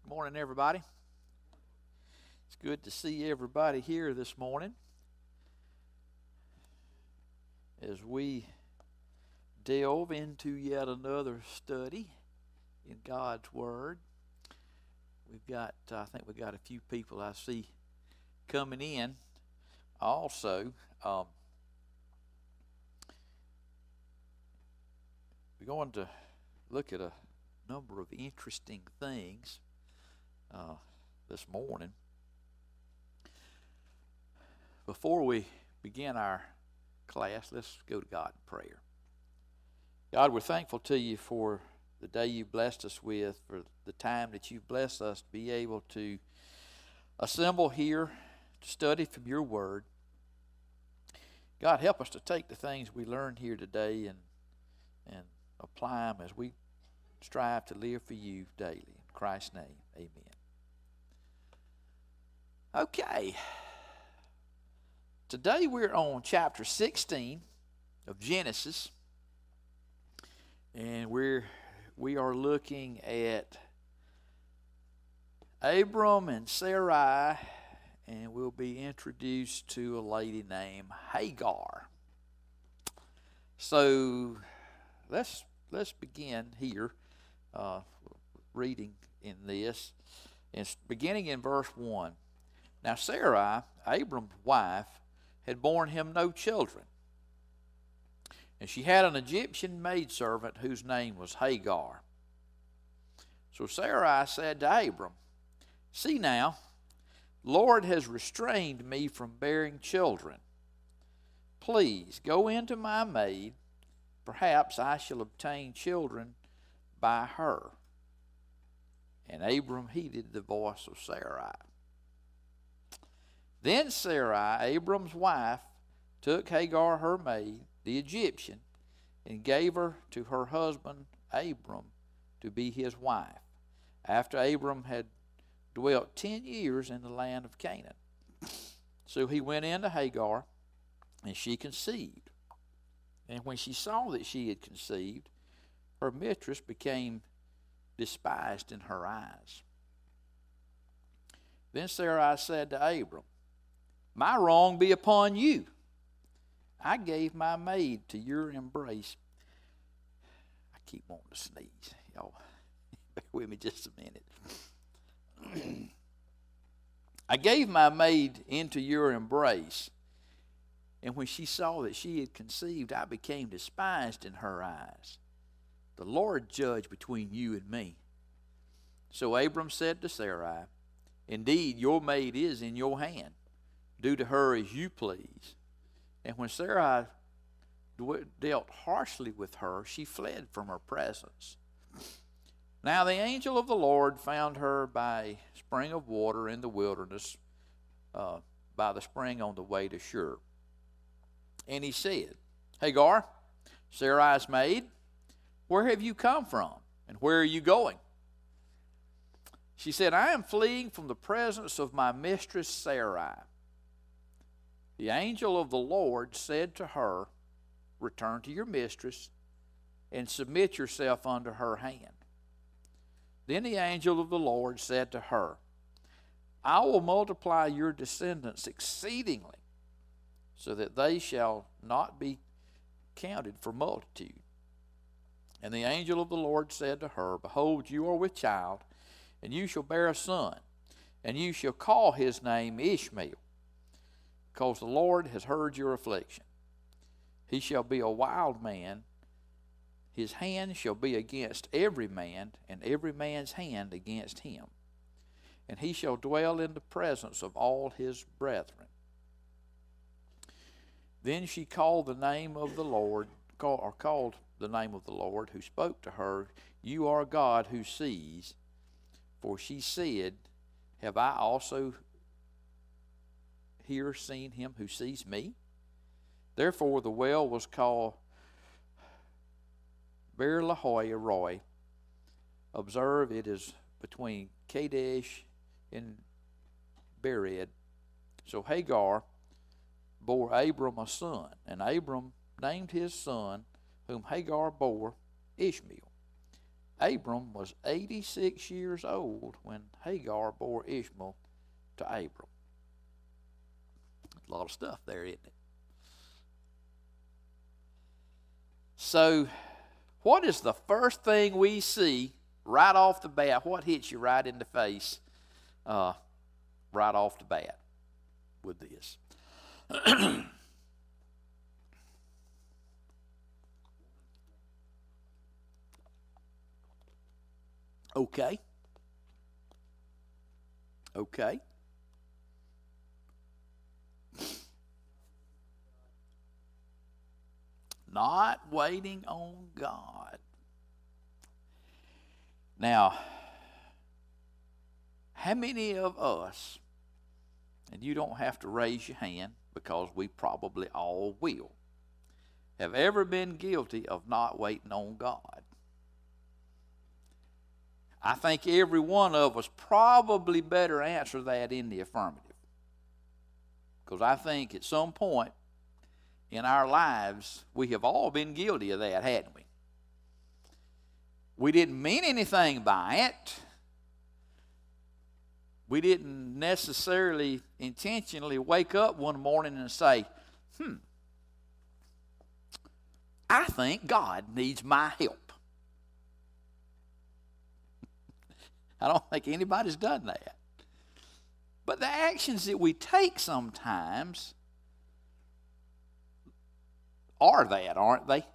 Morning, everybody. It's good to see everybody here this morning as we delve into yet another study in God's Word. I think we've got a few people I see coming in also. We're going to look at a number of interesting things this morning. Before we begin our class, let's go to God in prayer. God, we're thankful to you for the day you blessed us with, for the time that you've blessed us to be able to assemble here to study from your word. God, help us to take the things we learned here today and apply them as we strive to live for you daily. In Christ's name, amen. Okay. Today we're on chapter 16 of Genesis, and we are looking at Abram and Sarai, and we'll be introduced to a lady named Hagar. So let's begin here reading in this, and beginning in verse 1. Now Sarai, Abram's wife, had borne him no children, and she had an Egyptian maidservant whose name was Hagar. So Sarai said to Abram, "See now, Lord has restrained me from bearing children. Please go into my maid, perhaps I shall obtain children by her." And Abram heeded the voice of Sarai. Then Sarai, Abram's wife, took Hagar her maid, the Egyptian, and gave her to her husband Abram to be his wife, after Abram had dwelt 10 years in the land of Canaan. So he went in to Hagar, and she conceived. And when she saw that she had conceived, her mistress became despised in her eyes. Then Sarai said to Abram, "My wrong be upon you. I gave my maid to your embrace." I keep wanting to sneeze. Y'all bear with me just a minute. "I gave my maid into your embrace, and when she saw that she had conceived, I became despised in her eyes. The Lord judge between you and me." So Abram said to Sarai, "Indeed, your maid is in your hand. Do to her as you please." And when Sarai dealt harshly with her, she fled from her presence. Now the angel of the Lord found her by a spring of water in the wilderness, by the spring on the way to Shur. And he said, "Hagar, Sarai's maid, where have you come from, and where are you going?" She said, "I am fleeing from the presence of my mistress Sarai." The angel of the Lord said to her, "Return to your mistress and submit yourself under her hand." Then the angel of the Lord said to her, "I will multiply your descendants exceedingly, so that they shall not be counted for multitude." And the angel of the Lord said to her, "Behold, you are with child, and you shall bear a son, and you shall call his name Ishmael, because the Lord has heard your affliction. He shall be a wild man. His hand shall be against every man, and every man's hand against him. And he shall dwell in the presence of all his brethren." Then she called the name of the Lord, called the name of the Lord, who spoke to her, "You are God who sees." For she said, "Have I also here seen him who sees me?" Therefore the well was called Beer Lahai Roi. Observe, it is between Kadesh and Bered. So Hagar bore Abram a son, and Abram named his son, whom Hagar bore, Ishmael. Abram was 86 years old when Hagar bore Ishmael to Abram. A lot of stuff there, isn't it? So, what is the first thing we see right off the bat? What hits you right in the face right off the bat with this? Okay. Okay. Not waiting on God. Now, how many of us, and you don't have to raise your hand because we probably all will, have ever been guilty of not waiting on God? I think every one of us probably better answer that in the affirmative. Because I think at some point in our lives, we have all been guilty of that, hadn't we? We didn't mean anything by it. We didn't necessarily intentionally wake up one morning and say, I think God needs my help. I don't think anybody's done that. But the actions that we take sometimes are that, aren't they?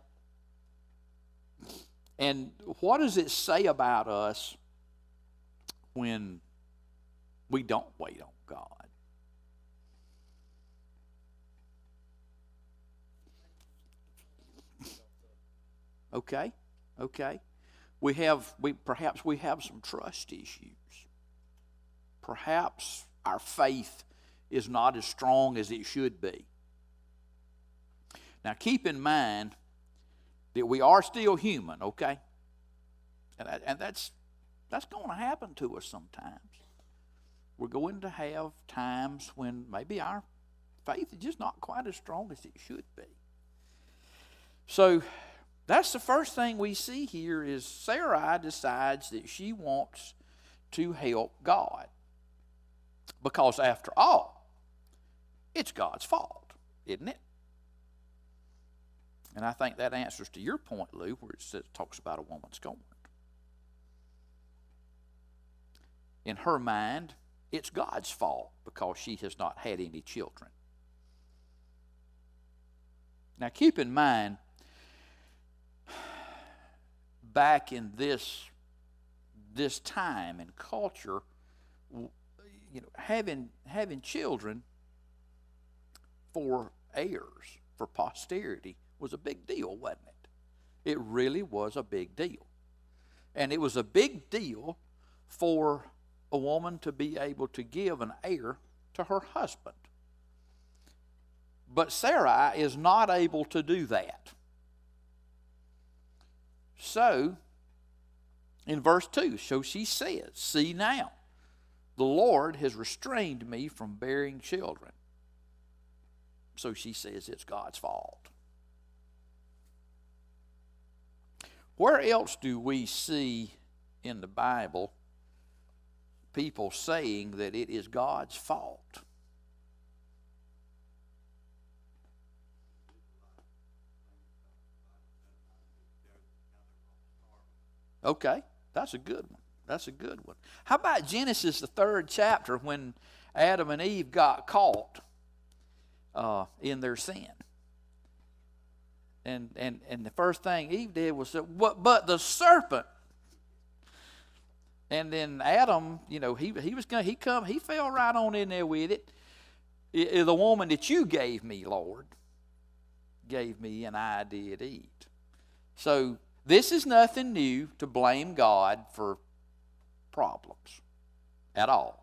And what does it say about us when we don't wait on God? Okay. Perhaps we have some trust issues. Perhaps our faith is not as strong as it should be. Now keep in mind that we are still human, okay? And that's going to happen to us sometimes. We're going to have times when maybe our faith is just not quite as strong as it should be. So that's the first thing we see here is Sarai decides that she wants to help God. Because after all, it's God's fault, isn't it? And I think that answers to your point, Lou, where it talks about a woman scorned. In her mind, it's God's fault because she has not had any children. Now keep in mind, back in this time and culture, having children for heirs, for posterity, was a big deal, wasn't it? It really was a big deal. And it was a big deal for a woman to be able to give an heir to her husband. But Sarai is not able to do that. So, in verse 2, so she says, see now, the Lord has restrained me from bearing children. So she says it's God's fault. Where else do we see in the Bible people saying that it is God's fault? Okay, that's a good one. How about Genesis, the 3rd chapter, when Adam and Eve got caught in their sin? And the first thing Eve did was say, but the serpent. And then Adam, he fell right on in there with it. The woman that you gave me, Lord, gave me, and I did eat. So this is nothing new to blame God for problems at all.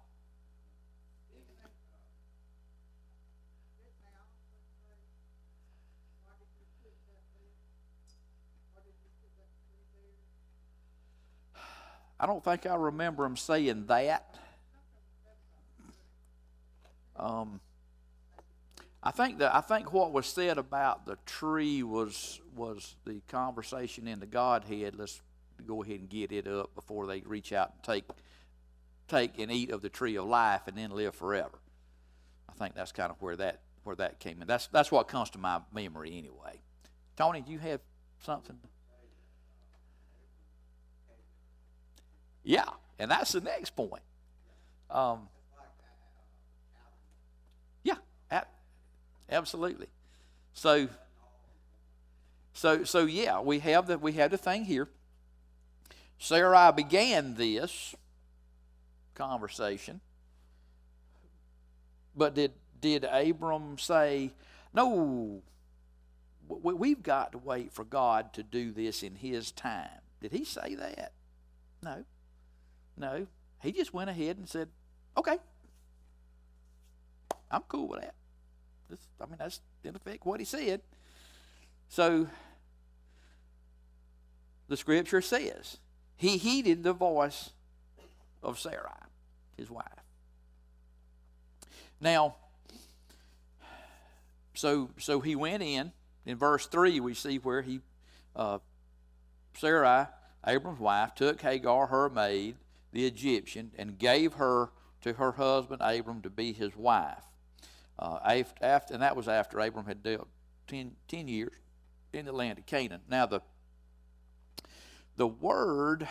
I don't think I remember him saying that. I think what was said about the tree was the conversation in the Godhead. Let's to go ahead and get it up before they reach out and take and eat of the tree of life and then live forever. I think that's kind of where that came in. That's what comes to my memory anyway. Tony, do you have something? Yeah, and that's the next point. Yeah, absolutely. So yeah, we have the thing here. Sarai began this conversation, but did Abram say, "No, we've got to wait for God to do this in His time"? Did he say that? No. He just went ahead and said, "Okay, I'm cool with that." That's in effect what he said. So the scripture says he heeded the voice of Sarai, his wife. Now, so he went in verse 3, we see where Sarai, Abram's wife, took Hagar, her maid, the Egyptian, and gave her to her husband Abram to be his wife. And that was after Abram had dealt 10 years in the land of Canaan. Now the word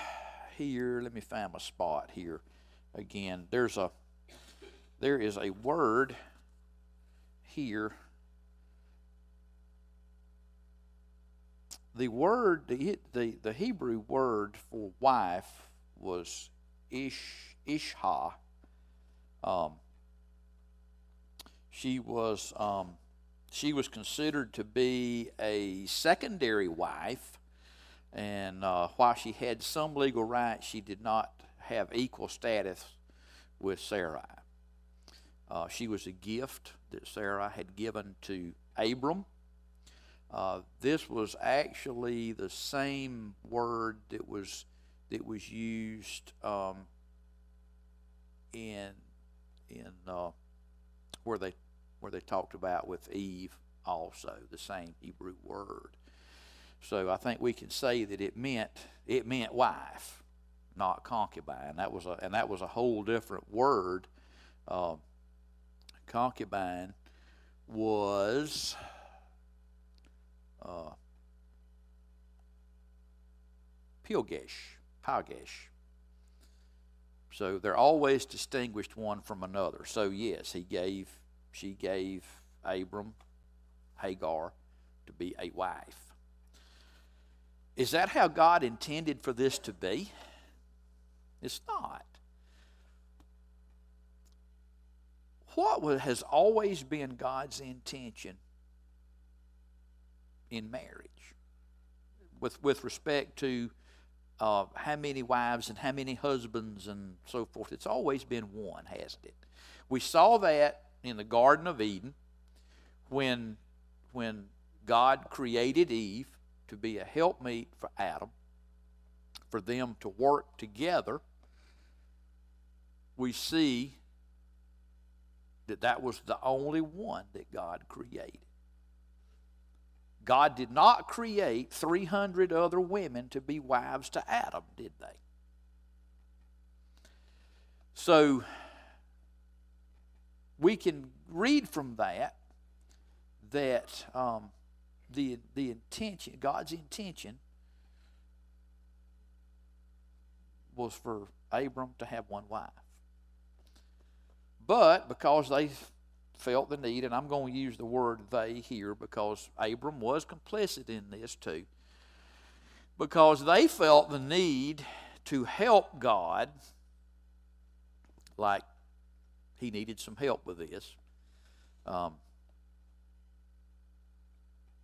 here, let me find my spot here again. There is a word here. The word, the Hebrew word for wife was Ishha. She was considered to be a secondary wife, and while she had some legal rights, she did not have equal status with Sarai. She was a gift that Sarai had given to Abram. This was actually the same word that was used in where they talked about with Eve, also the same Hebrew word. So I think we can say that it meant wife, not concubine. That was a whole different word. Concubine was Pilgesh. So they're always distinguished one from another. So yes, she gave Abram Hagar to be a wife. Is that how God intended for this to be? It's not. What has always been God's intention in marriage with respect to how many wives and how many husbands and so forth? It's always been one, hasn't it? We saw that in the Garden of Eden when God created Eve to be a helpmeet for Adam, for them to work together. We see that was the only one that God created. God did not create 300 other women to be wives to Adam, did they? So we can read from that the intention, God's intention, was for Abram to have one wife. But because they felt the need, and I'm going to use the word they here because Abram was complicit in this too, because they felt the need to help God, like he needed some help with this.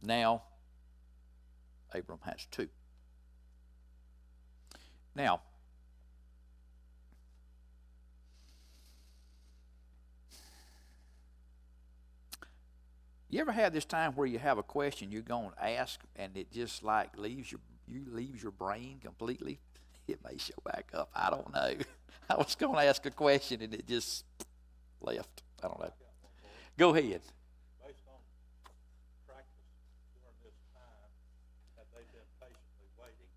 Now, Abram has two. Now, you ever had this time where you have a question you're going to ask and it just like leaves your brain completely? It may show back up. I don't know. I was going to ask a question and it just left. I don't know. Go ahead. Based on practice during this time, have they been patiently waiting?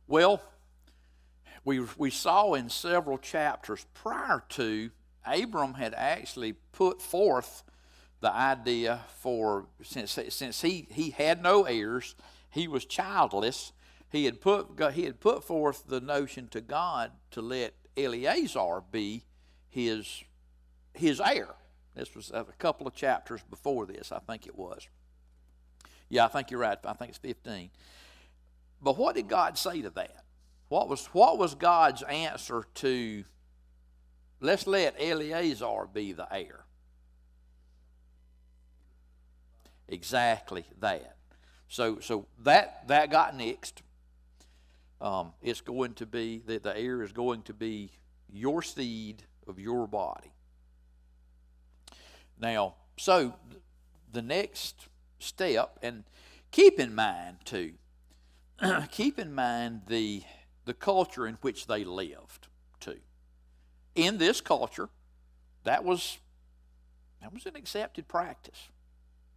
Well, we saw in several chapters prior to, Abram had actually put forth the idea for, since he had no heirs, he was childless, he had put forth the notion to God to let Eleazar be his heir. This was a couple of chapters before this, I think it was. Yeah, I think you're right. I think it's 15. But what did God say to that? What was God's answer to, let's let Eleazar be the heir? Exactly that. So that got nixed. It's going to be that the heir is going to be your seed of your body. Now, so the next step, and keep in mind too, keep in mind the culture in which they lived too. In this culture, that was an accepted practice.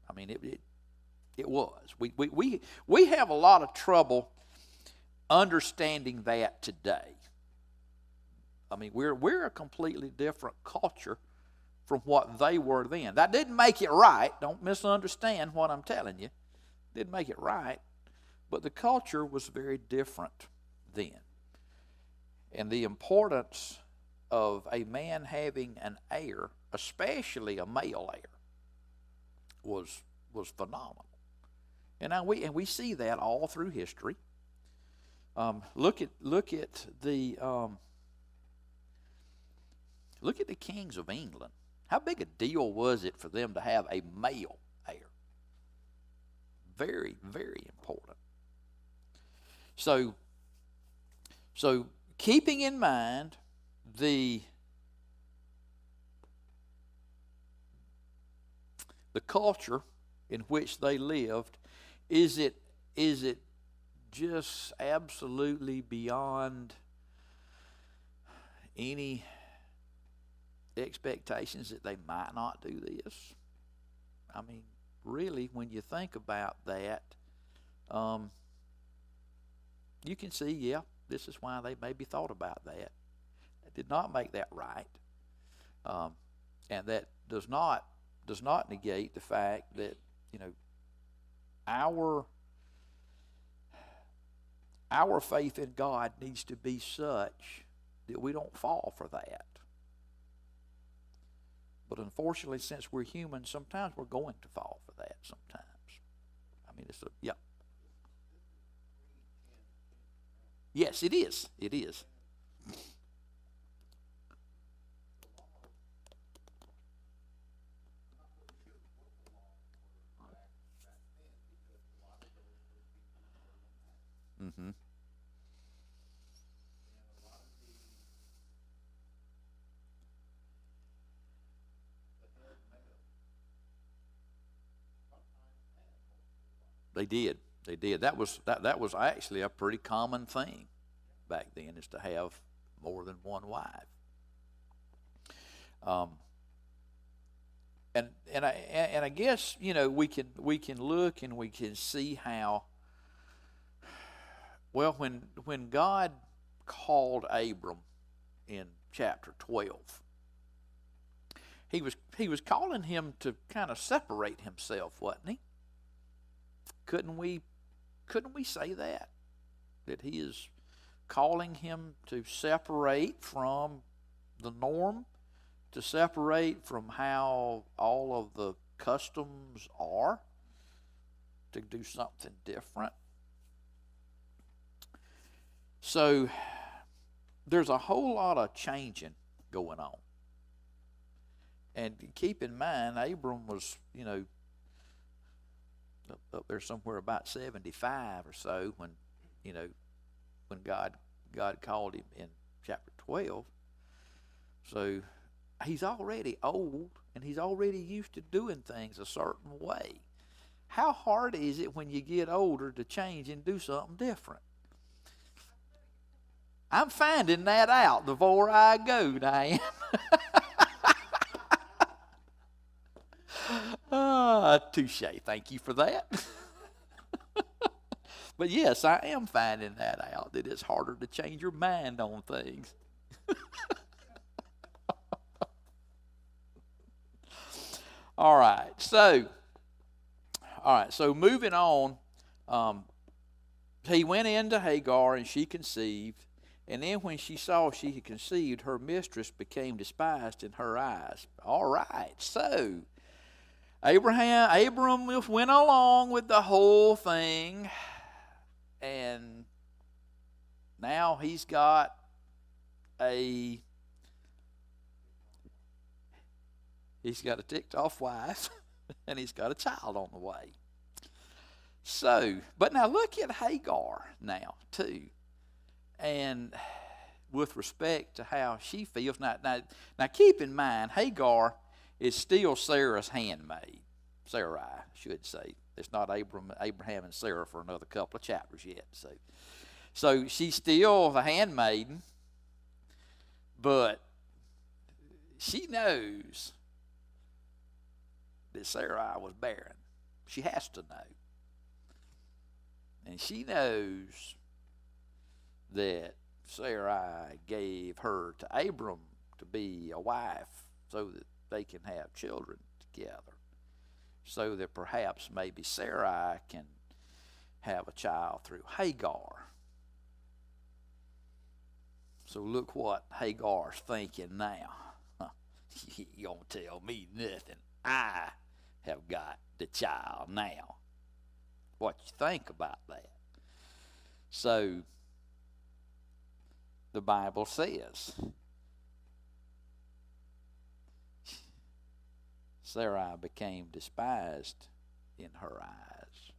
I mean, it was. We have a lot of trouble understanding that today. I mean, we're a completely different culture from what they were then. That didn't make it right. Don't misunderstand what I'm telling you. Didn't make it right, but the culture was very different then. And the importance of a man having an heir, especially a male heir, was phenomenal. And now we see that all through history. Look at the kings of England. How big a deal was it for them to have a male heir? Very, very important. So keeping in mind the culture in which they lived, is it just absolutely beyond any expectations that they might not do this? I mean, really, when you think about that, you can see, yeah, this is why they maybe thought about that. They did not make that right, and that does not negate the fact that, you know, our faith in God needs to be such that we don't fall for that. But unfortunately, since we're human, sometimes we're going to fall for that sometimes. I mean, yeah. Yes, it is. It is. Mm-hmm. They did. They did. That was actually a pretty common thing back then, is to have more than one wife. And I guess, you know, we can look and we can see how, well, when God called Abram in chapter 12, he was calling him to kind of separate himself, wasn't he? Couldn't we say that he is calling him to separate from the norm, to separate from how all of the customs are, to do something different? So there's a whole lot of changing going on. And keep in mind, Abram was, you know, up there somewhere about 75 or so when God called him in chapter 12. So he's already old, and he's already used to doing things a certain way. How hard is it when you get older to change and do something different? I'm finding that out the more I go, Diane. Touche. Thank you for that. But yes, I am finding that out, that it's harder to change your mind on things. All right, so moving on, he went into Hagar, and she conceived. And then when she saw she had conceived, her mistress became despised in her eyes. All right, so Abram went along with the whole thing, and now he's got a ticked off wife, and he's got a child on the way. So, but now look at Hagar now too, and with respect to how she feels. Now keep in mind, Hagar is still Sarah's handmaid. Sarai, I should say. It's not Abraham and Sarah for another couple of chapters yet. So she's still the handmaiden, but she knows that Sarai was barren. She has to know. And she knows that Sarai gave her to Abram to be a wife so that they can have children together, so that perhaps maybe Sarai can have a child through Hagar. So look what Hagar's thinking now. You don't tell me nothing. I have got the child now. What you think about that? So the Bible says Sarai became despised in her eyes.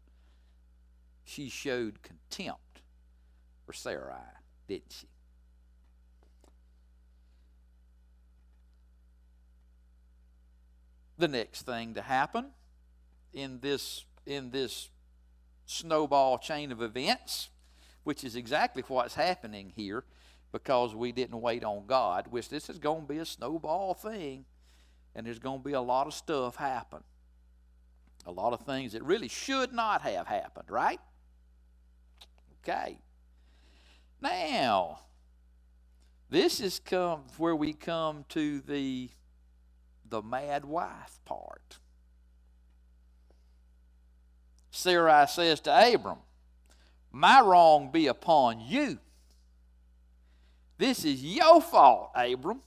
She showed contempt for Sarai, didn't she? The next thing to happen in this snowball chain of events, which is exactly what's happening here, because we didn't wait on God, which this is going to be a snowball thing, and there's going to be a lot of stuff happen. A lot of things that really should not have happened, right? Okay. Now, this is where we come to the mad wife part. Sarai says to Abram, "My wrong be upon you. This is your fault, Abram.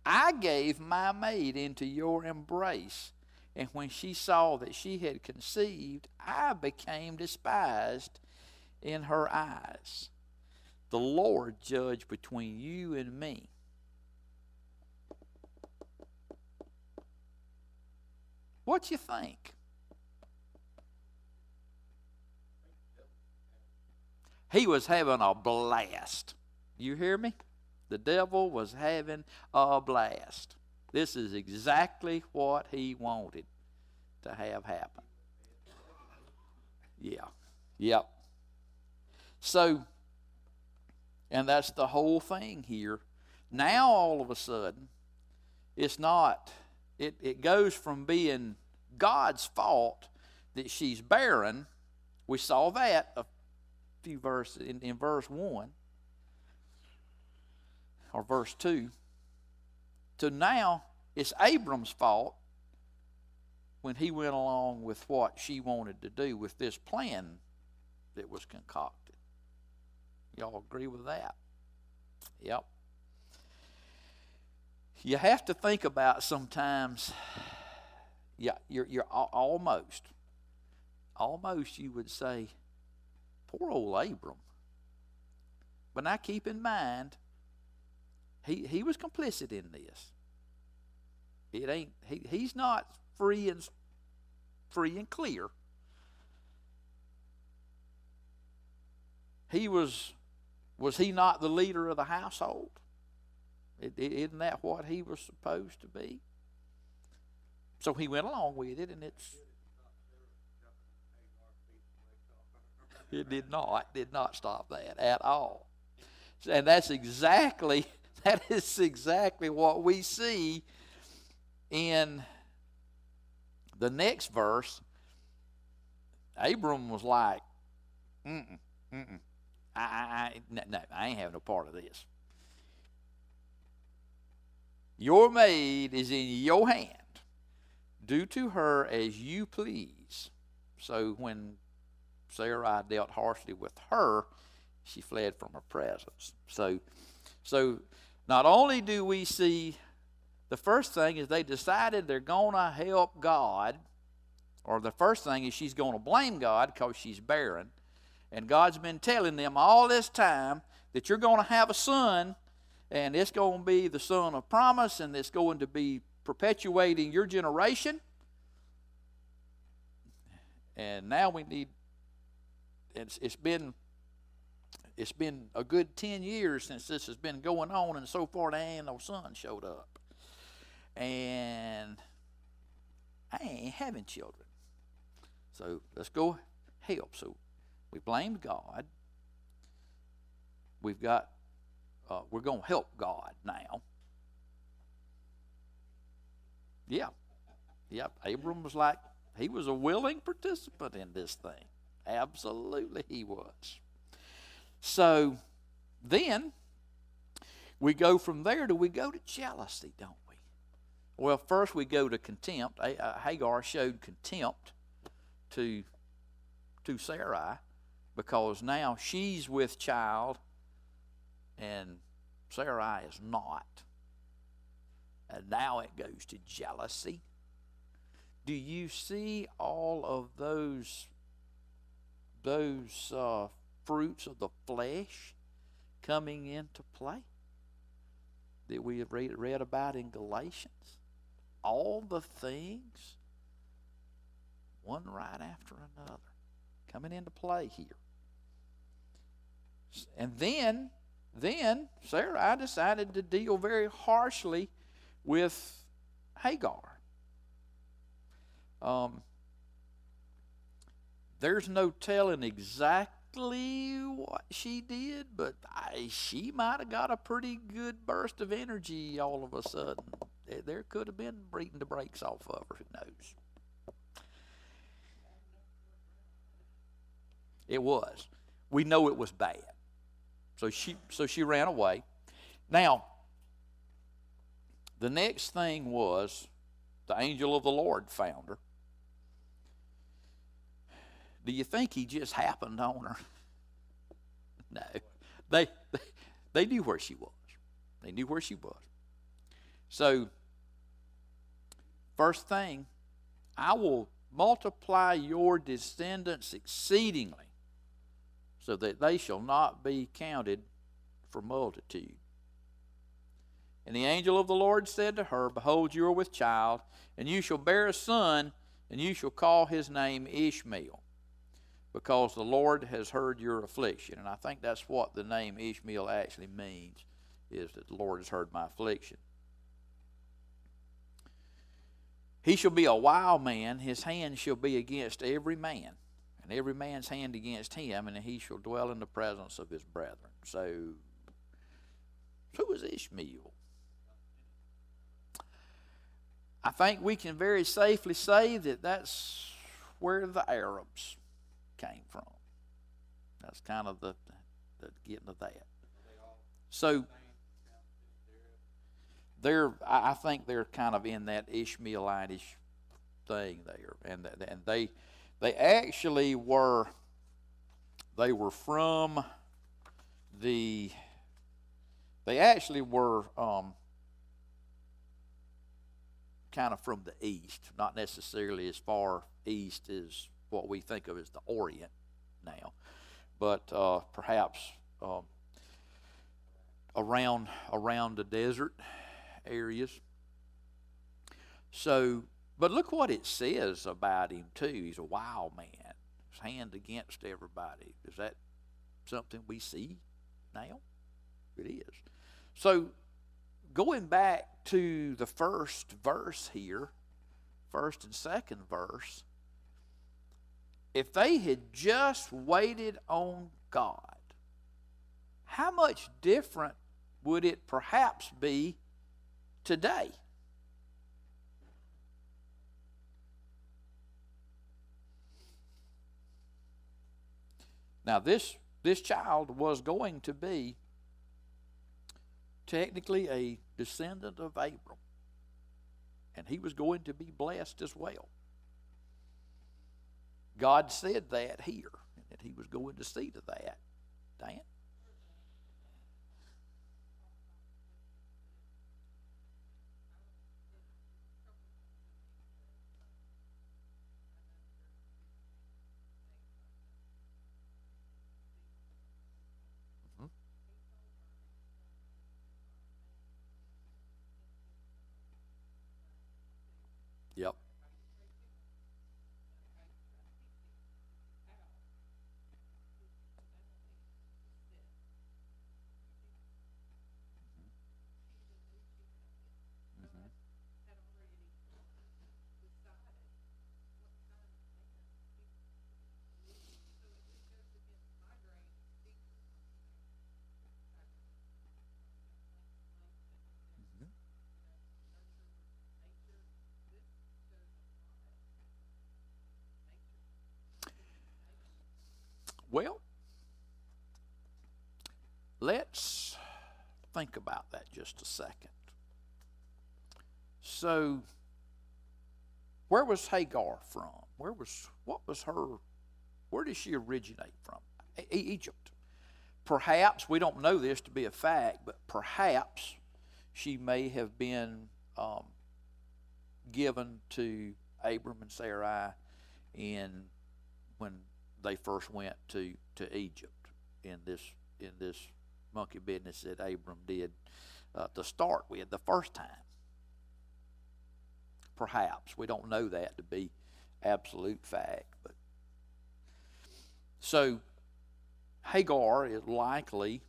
I gave my maid into your embrace, and when she saw that she had conceived, I became despised in her eyes. The Lord judge between you and me." What you think? He was having a blast. You hear me? The devil was having a blast. This is exactly what he wanted to have happen. Yeah. Yep. So, and that's the whole thing here. Now all of a sudden, it's not, it goes from being God's fault that she's barren. We saw that a few verses in verse 1 or verse 2. So now it's Abram's fault when he went along with what she wanted to do with this plan that was concocted. Y'all agree with that? Yep. You have to think about sometimes, yeah, you're almost you would say, poor old Abram. But now keep in mind, he was complicit in this. It ain't he's not free and clear. Was he not the leader of the household? Isn't that what he was supposed to be? So he went along with it, and it did not stop that at all. And that is exactly what we see in the next verse, Abram was like, mm-mm, mm-mm. No, I ain't having a part of this. Your maid is in your hand. Do to her as you please. So when Sarai dealt harshly with her, she fled from her presence. So not only do we see, the first thing is they decided they're going to help God, or the first thing is she's going to blame God because she's barren. And God's been telling them all this time that you're going to have a son, and it's going to be the son of promise, and it's going to be perpetuating your generation. And now we need, it's been a good 10 years since this has been going on, and so far there ain't no son showed up. And I ain't having children. So let's go help. So we blamed God. We're going to help God now. Yeah. Abram was like, he was a willing participant in this thing. Absolutely he was. So then we go from there we go to jealousy, don't we? Well, first we go to contempt. Hagar showed contempt to Sarai, because now she's with child and Sarai is not. And now it goes to jealousy. Do you see all of those fruits of the flesh coming into play that we have read about in Galatians? All the things, one right after another, coming into play here. And then Sarai decided to deal very harshly with Hagar. There's no telling exactly what she did, but she might have got a pretty good burst of energy all of a sudden. There could have been beating the brakes off of her. Who knows? It was. We know it was bad. So she ran away. Now, the next thing was the angel of the Lord found her. Do you think he just happened on her? No. They knew where she was. They knew where she was. So, first thing, I will multiply your descendants exceedingly, so that they shall not be counted for multitude. And the angel of the Lord said to her, Behold, you are with child, and you shall bear a son, and you shall call his name Ishmael, because the Lord has heard your affliction. And I think that's what the name Ishmael actually means, is that the Lord has heard my affliction. He shall be a wild man, his hand shall be against every man, and every man's hand against him, and he shall dwell in the presence of his brethren. So who is Ishmael? I think we can very safely say that that's where the Arabs came from. That's kind of the getting of that. So I think they're kind of in that Ishmaelitish thing there, and they actually were. They were from the. They actually were kind of from the east, not necessarily as far east as what we think of as the Orient now, but perhaps around the desert areas. So, but look what it says about him too. He's a wild man, his hand against everybody. Is that something we see now? It is. So, going back to the first verse here, first and second verse, if they had just waited on God, how much different would it perhaps be today? Now, this child was going to be technically a descendant of Abram, and he was going to be blessed as well. God said that here, and that he was going to see to that. Dan? Mm-hmm. Yep. Mm-hmm. Mm-hmm. Well, let's think about that just a second. So, where was Hagar from? Where did she originate from? Egypt. Perhaps, we don't know this to be a fact, but perhaps she may have been given to Abram and Sarai when they first went to Egypt in this monkey business that Abram did to start with the first time. Perhaps. We don't know that to be absolute fact. But so Hagar is likely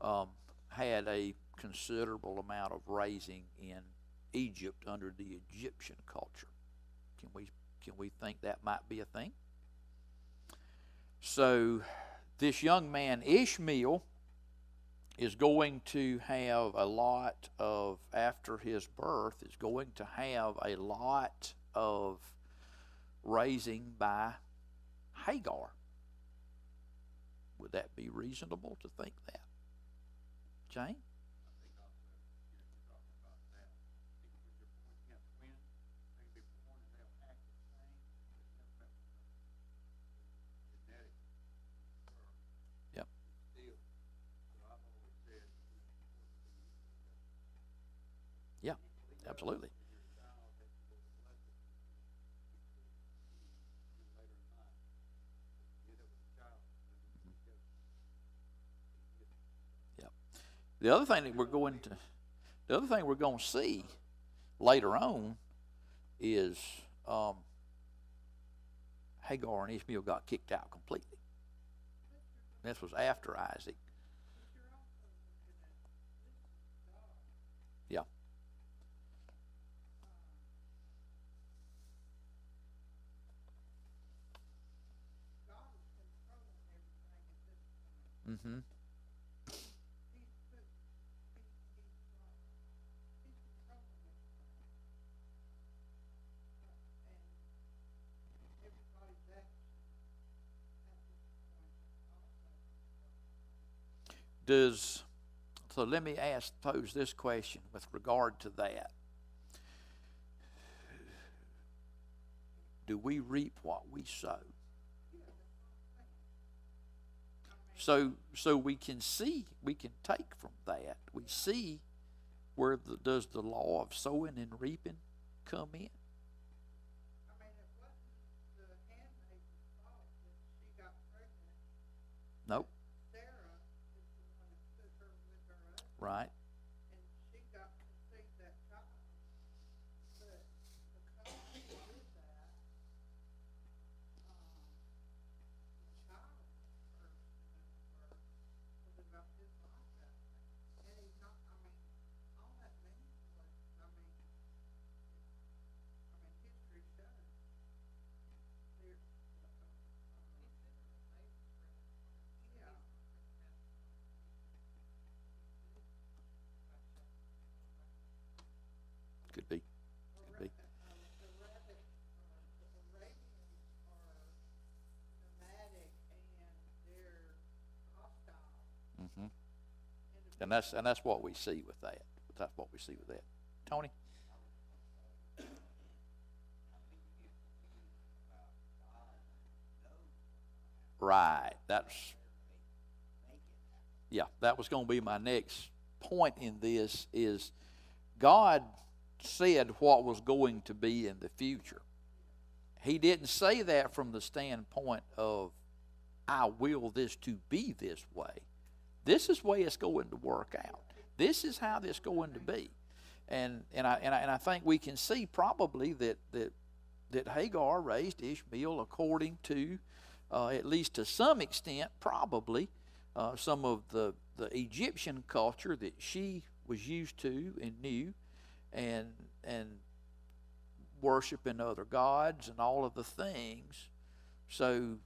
had a considerable amount of raising in Egypt under the Egyptian culture. Can we think that might be a thing? So this young man Ishmael is going to have after his birth, is going to have a lot of raising by Hagar. Would that be reasonable to think that? Jane? Yep. Yeah, absolutely. Yep. The other thing we're going to see later on is Hagar and Ishmael got kicked out completely. This was after Isaac. Yeah. Mm-hmm. So let me pose this question with regard to that. Do we reap what we sow? So we can take from that. We see where does the law of sowing and reaping come in? Nope. Right. And that's what we see with that. That's what we see with that. Tony? Right. That was going to be my next point in this is God said what was going to be in the future. He didn't say that from the standpoint of, I will this to be this way. This is the way it's going to work out. This is how this is going to be. And I think we can see probably that Hagar raised Ishmael according to, at least to some extent, probably some of the Egyptian culture that she was used to and knew, and worshiping other gods and all of the things. So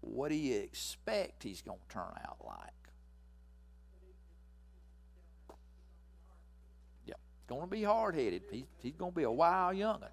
what do you expect he's going to turn out like? Yeah, it's going to be hard-headed. He's going to be a wild young'un.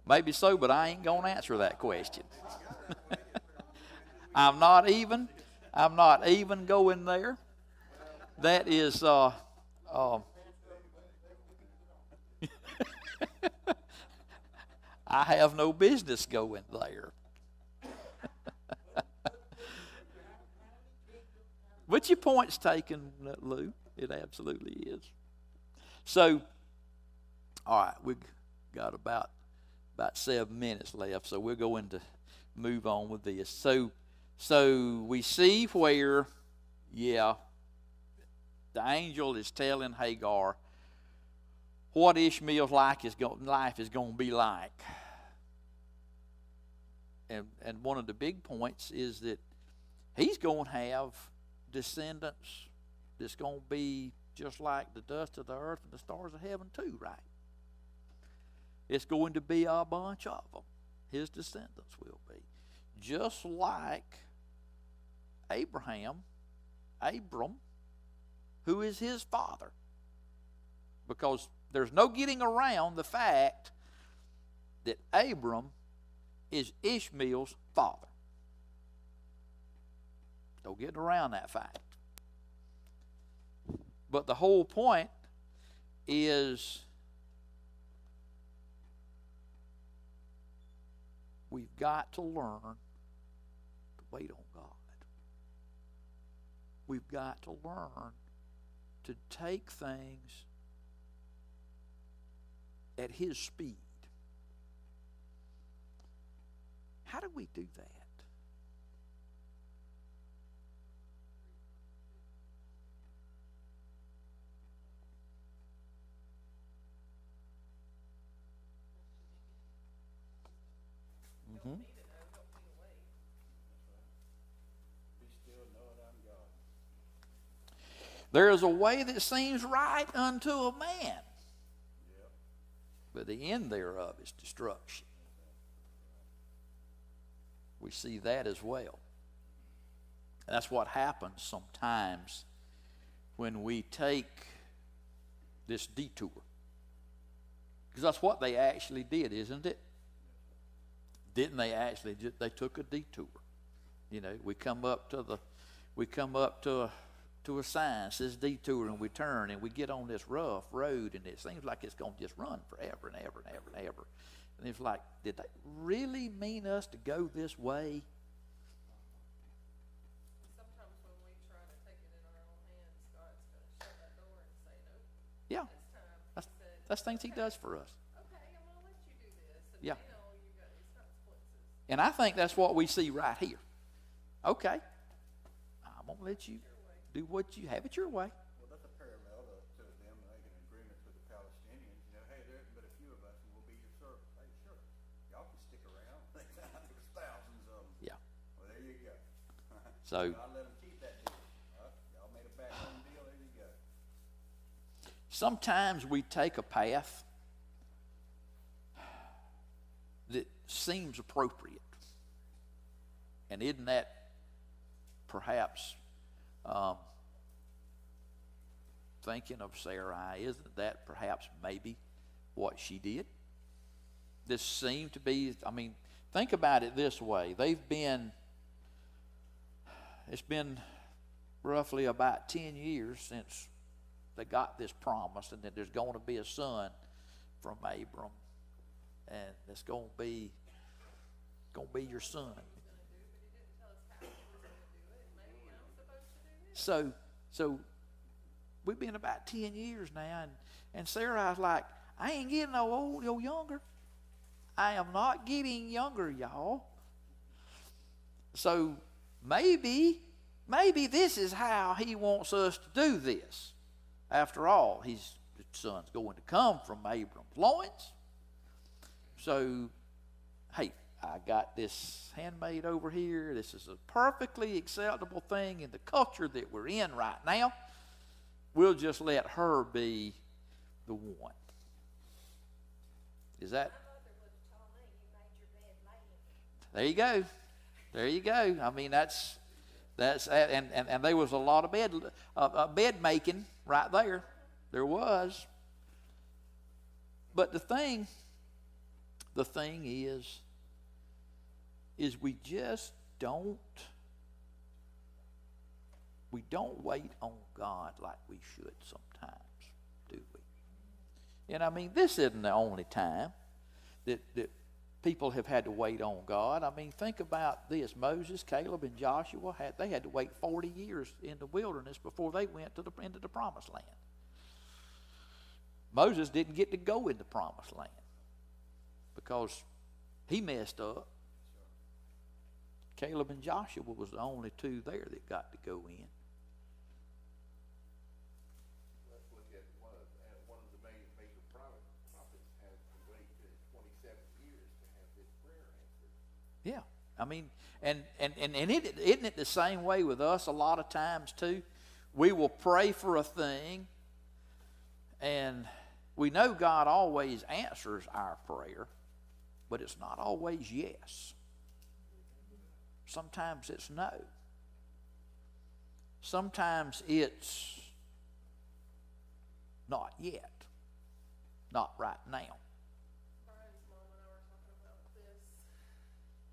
Maybe so, but I ain't going to answer that question. I'm not even going there. That is, I have no business going there. But your point's taken, Lou. It absolutely is. So, all right, we've got about 7 minutes left, so we're going to move on with this. So we see where, the angel is telling Hagar what Ishmael's life is going to be like. And one of the big points is that he's going to have descendants that's going to be just like the dust of the earth and the stars of heaven too, right? It's going to be a bunch of them. His descendants will be. Just like Abram, who is his father. Because there's no getting around the fact that Abram is Ishmael's father. No getting around that fact. But the whole point is we've got to learn to wait on God. We've got to learn to take things at His speed. How do we do that? Mm-hmm. There is a way that seems right unto a man, but the end thereof is destruction. We see that as well. And that's what happens sometimes when we take this detour. Because that's what they actually did, isn't it? Didn't they actually? They took a detour. You know, we come up to a sign that says detour, and we turn and we get on this rough road, and it seems like it's going to just run forever and ever and ever and ever. And it's like, did they really mean us to go this way? Sometimes when we try to take it in our own hands, God's going to shut that door and say, nope. Yeah, that's things He does for us. Okay, I'm going to let you do this. And Yeah. now you got these consequences. And I think that's what we see right here. Okay, I'm going to let you do what you have it your way. Well, that's a parallel to them making agreements with the Palestinians. You know, hey, there isn't but a few of us, and we'll be your servants. Hey, sure. So I'll let them keep that deal. Y'all made a backroom deal, there you go. sometimes we take a path that seems appropriate. And isn't that perhaps thinking of Sarai, isn't that perhaps maybe what she did? This seemed to be, I mean, think about it this way. It's been roughly about 10 years since they got this promise, and that there's going to be a son from Abram, and it's going to be your son. So we've been about 10 years now, and Sarah's like, I ain't getting no younger. I am not getting younger, y'all. So maybe this is how he wants us to do this. After all, the son's going to come from Abram's loins. So, hey, I got this handmaid over here. This is a perfectly acceptable thing in the culture that we're in right now. We'll just let her be the one. Is that? There you go. There you go. I mean, that's and there was a lot of bed making right there. There was. But the thing is we just don't wait on God like we should sometimes, do we? And I mean, this isn't the only time that people have had to wait on God. I mean, think about this. Moses, Caleb, and Joshua, they had to wait 40 years in the wilderness before they went into the promised land. Moses didn't get to go in the promised land because he messed up. Caleb and Joshua was the only two there that got to go in. Let's look at one of the major prophets had to wait 27 years to have his prayer answered. Yeah, I mean, and isn't it the same way with us a lot of times too? We will pray for a thing, and we know God always answers our prayer, but it's not always yes. Sometimes it's no. Sometimes it's not yet, not right now. Brian's mom and I were talking about this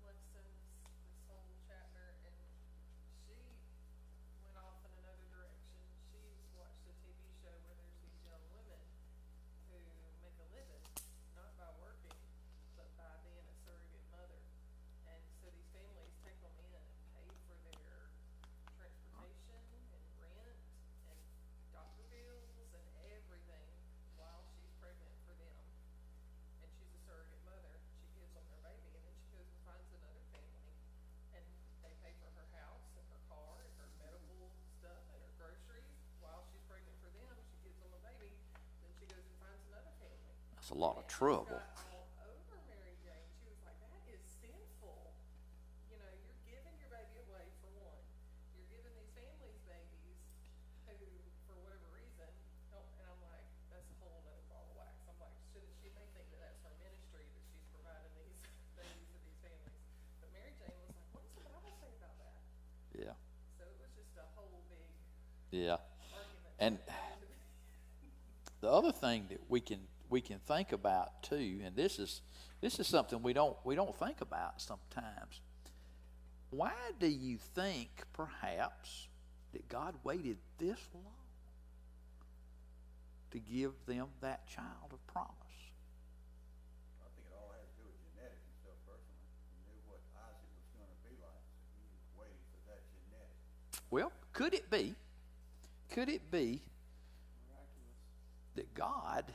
lessons, this whole chapter, and she went off in another direction. She's watched a TV show where there's these young women who make a living, not by working, but by being a surrogate mother. And so these families take them in and pay for their transportation and rent and doctor bills and everything while she's pregnant for them. And she's a surrogate mother. She gives them their baby, and then she goes and finds another family, and they pay for her house and her car and her medical stuff and her groceries while she's pregnant for them. She gives them a baby, then she goes and finds another family. That's a lot of And she trouble. got all over Mary Jane. She was like, that is sinful. You know, you're giving your baby away for one. You're giving these families babies who, for whatever reason, don't, and I'm like, that's a whole other ball of wax. I'm like, she may think that that's her ministry, that she's providing these babies to these families. But Mary Jane was like, what does the Bible say about that? Yeah, So it was just a whole big yeah. argument. And the other thing that we can think about too, and this is something we don't think about sometimes. Why do you think perhaps that God waited this long to give them that child of promise? I think it all had to do with genetics and stuff personally. He knew what Isaac was going to be like, so he was waiting for that genetic. Well, could it be that God,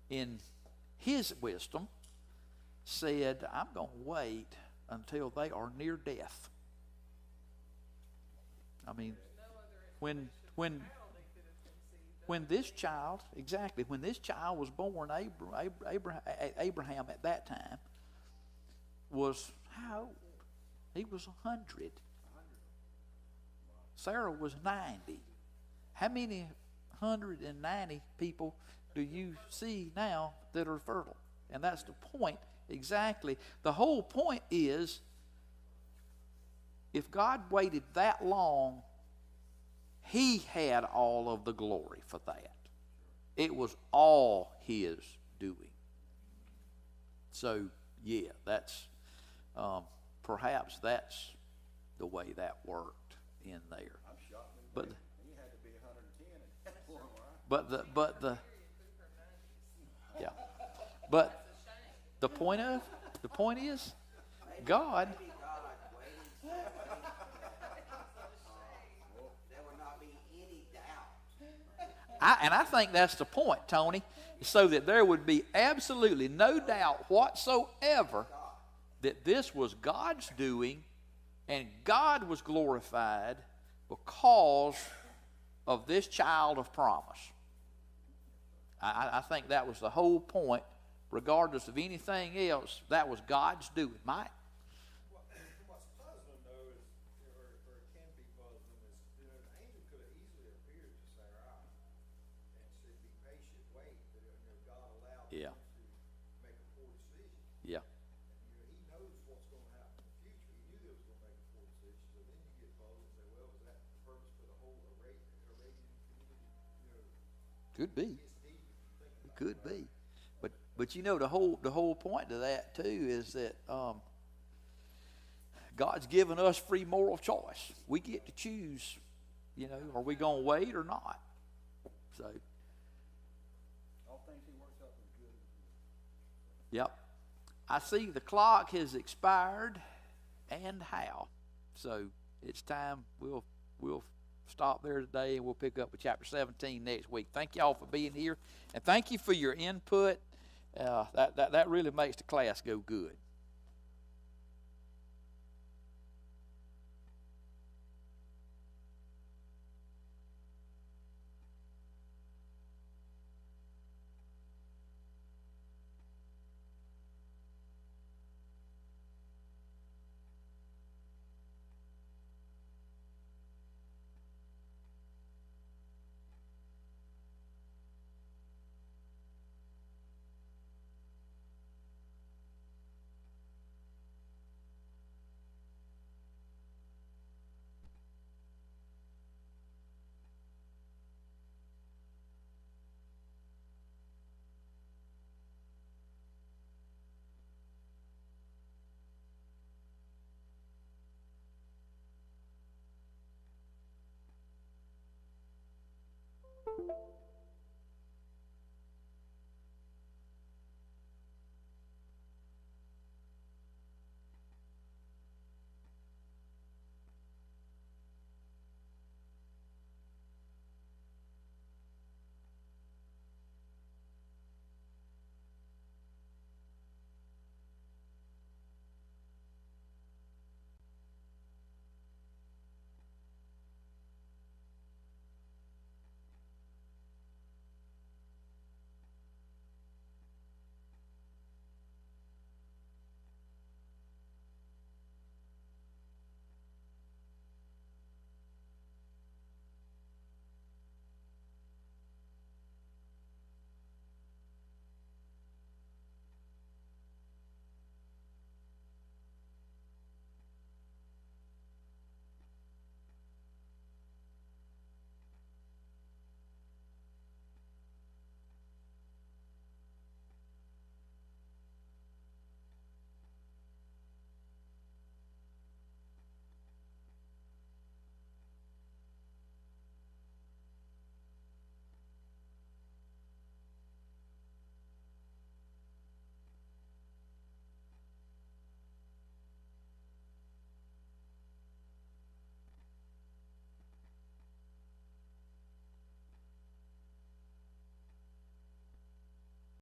in his wisdom, said, I'm going to wait until they are near death? I mean, No other when explanation how they could have conceived. when this child, exactly, when this child was born, Abraham at that time was how old? He was 100. Sarah was 90. How many 190 people do you see now that are fertile? And that's the point exactly. The whole point is, if God waited that long, he had all of the glory for that. It was all his doing. So, yeah, that's perhaps that's the way that worked in there. I'm shocked. But You had to be 110 for him, right? but the yeah. But the point is, God. Maybe God waited so there would not be any doubt. I think that's the point, Tony, so that there would be absolutely no doubt whatsoever that this was God's doing and God was glorified because of this child of promise. I think that was the whole point, regardless of anything else. That was God's doing. Mike? What's puzzling though is, or it can be puzzling, is an angel could have easily appeared to Sarah and said, "Be patient, wait." But God allowed Yeah. him to make a poor decision. Yeah. And he knows what's going to happen in the future. He knew they was going to make a poor decision. So then you get puzzled and say, "Well, was that the purpose for the whole Arabian community?" Could be. It's deep if you think about it. Could be. But you know, the whole point to that too is that God's given us free moral choice. We get to choose, are we going to wait or not? So, All things he works out for the good. yep. I see the clock has expired, and how. So it's time we'll stop there today, and we'll pick up with chapter 17 next week. Thank y'all for being here, and thank you for your input. That really makes the class go good.